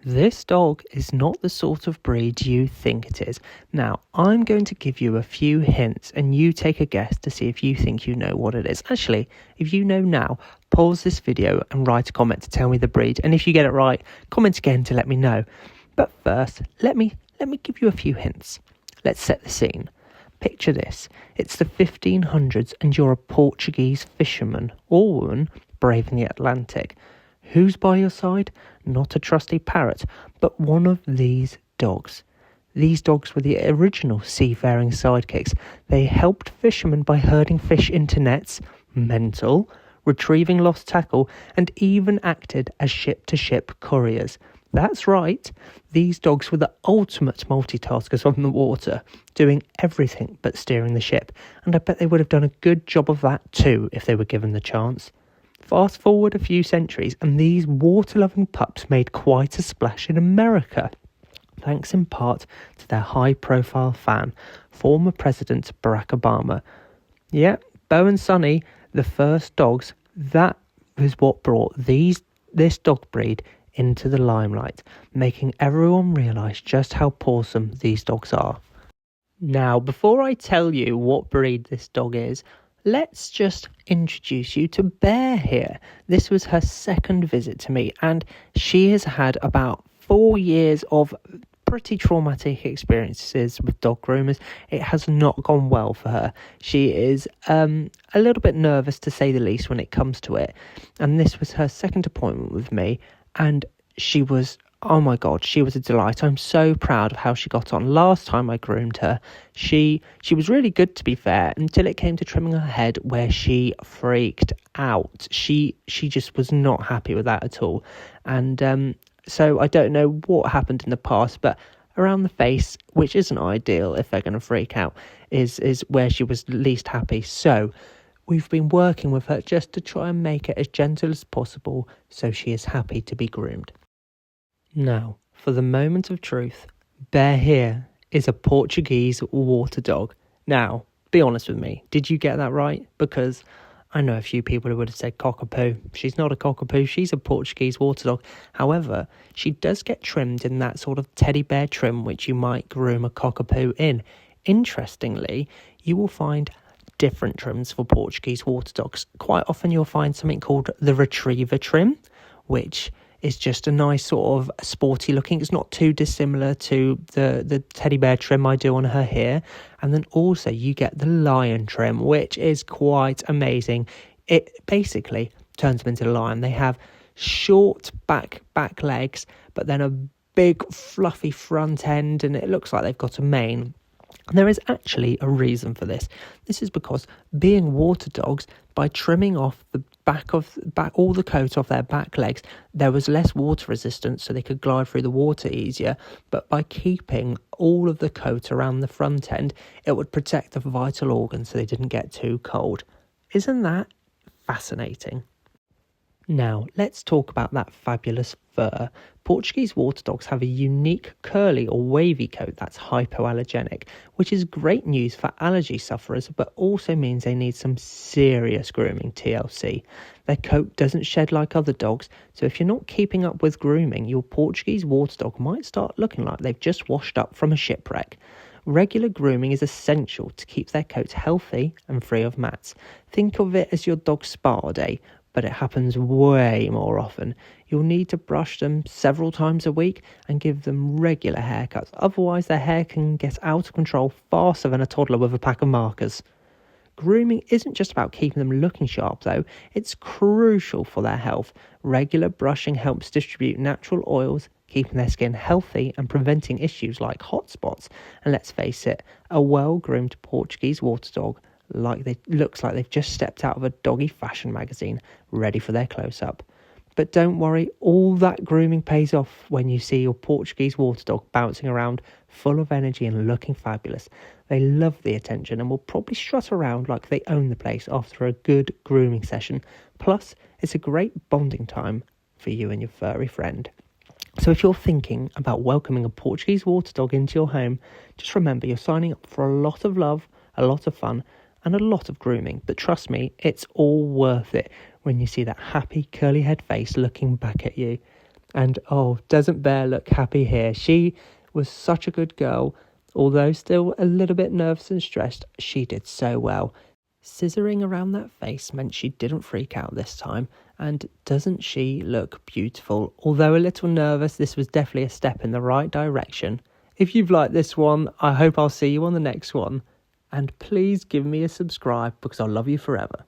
This dog is not the sort of breed you think it is. Now, I'm going to give you a few hints and you take a guess to see if you think you know what it is. Actually, if you know now, pause this video and write a comment to tell me the breed. And if you get it right, comment again to let me know. But first, let me give you a few hints. Let's set the scene. Picture this. It's the 1500s and you're a Portuguese fisherman or woman braving the Atlantic. Who's by your side? Not a trusty parrot, but one of these dogs. These dogs were the original seafaring sidekicks. They helped fishermen by herding fish into nets, mental, retrieving lost tackle, and even acted as ship-to-ship couriers. That's right, these dogs were the ultimate multitaskers on the water, doing everything but steering the ship, and I bet they would have done a good job of that too if they were given the chance. Fast forward a few centuries and these water-loving pups made quite a splash in America, thanks in part to their high-profile fan, former President Barack Obama. Yeah, Bo and Sonny, the first dogs, that was what brought this dog breed into the limelight, making everyone realise just how awesome these dogs are. Now, before I tell you what breed this dog is, let's just introduce you to Bear here. This was her second visit to me, and she has had about 4 years of pretty traumatic experiences with dog groomers. It has not gone well for her. She is a little bit nervous, to say the least, when it comes to it. And this was her second appointment with me, and she was, oh my God, she was a delight. I'm so proud of how she got on. Last time I groomed her, she was really good, to be fair, until it came to trimming her head, where she freaked out. She just was not happy with that at all. And so I don't know what happened in the past, but around the face, which isn't ideal if they're going to freak out, is where she was least happy. So we've been working with her just to try and make it as gentle as possible so she is happy to be groomed. Now, for the moment of truth, Bear here is a Portuguese water dog. Now, be honest with me, did you get that right? Because I know a few people who would have said cockapoo. She's not a cockapoo, she's a Portuguese water dog. However, she does get trimmed in that sort of teddy bear trim which you might groom a cockapoo in. Interestingly, you will find different trims for Portuguese water dogs. Quite often you'll find something called the retriever trim, which is just a nice sort of sporty looking. It's not too dissimilar to the teddy bear trim I do on her here. And then also you get the lion trim, which is quite amazing. It basically turns them into a lion. They have short back legs, but then a big fluffy front end, and it looks like they've got a mane. There is actually a reason for this. This is because, being water dogs, by trimming off the back all the coat off their back legs, there was less water resistance, so they could glide through the water easier. But by keeping all of the coat around the front end, it would protect the vital organs so they didn't get too cold. Isn't that fascinating? Now, let's talk about that fabulous fur. Portuguese water dogs have a unique curly or wavy coat that's hypoallergenic, which is great news for allergy sufferers, but also means they need some serious grooming, TLC. Their coat doesn't shed like other dogs, so if you're not keeping up with grooming, your Portuguese water dog might start looking like they've just washed up from a shipwreck. Regular grooming is essential to keep their coats healthy and free of mats. Think of it as your dog's spa day, but it happens way more often. You'll need to brush them several times a week and give them regular haircuts. Otherwise, their hair can get out of control faster than a toddler with a pack of markers. Grooming isn't just about keeping them looking sharp, though. It's crucial for their health. Regular brushing helps distribute natural oils, keeping their skin healthy and preventing issues like hot spots. And let's face it, a well-groomed Portuguese water dog looks like they've just stepped out of a doggy fashion magazine, ready for their close-up. But don't worry, all that grooming pays off when you see your Portuguese water dog bouncing around, full of energy and looking fabulous. They love the attention and will probably strut around like they own the place after a good grooming session. Plus, it's a great bonding time for you and your furry friend. So if you're thinking about welcoming a Portuguese water dog into your home, just remember you're signing up for a lot of love, a lot of fun, and a lot of grooming. But trust me, it's all worth it when you see that happy curly head face looking back at you. And oh, doesn't Bear look happy here? She was such a good girl. Although still a little bit nervous and stressed, she did so well. Scissoring around that face meant she didn't freak out this time. And doesn't she look beautiful? Although a little nervous, this was definitely a step in the right direction. If you've liked this one, I hope I'll see you on the next one. And please give me a subscribe because I'll love you forever.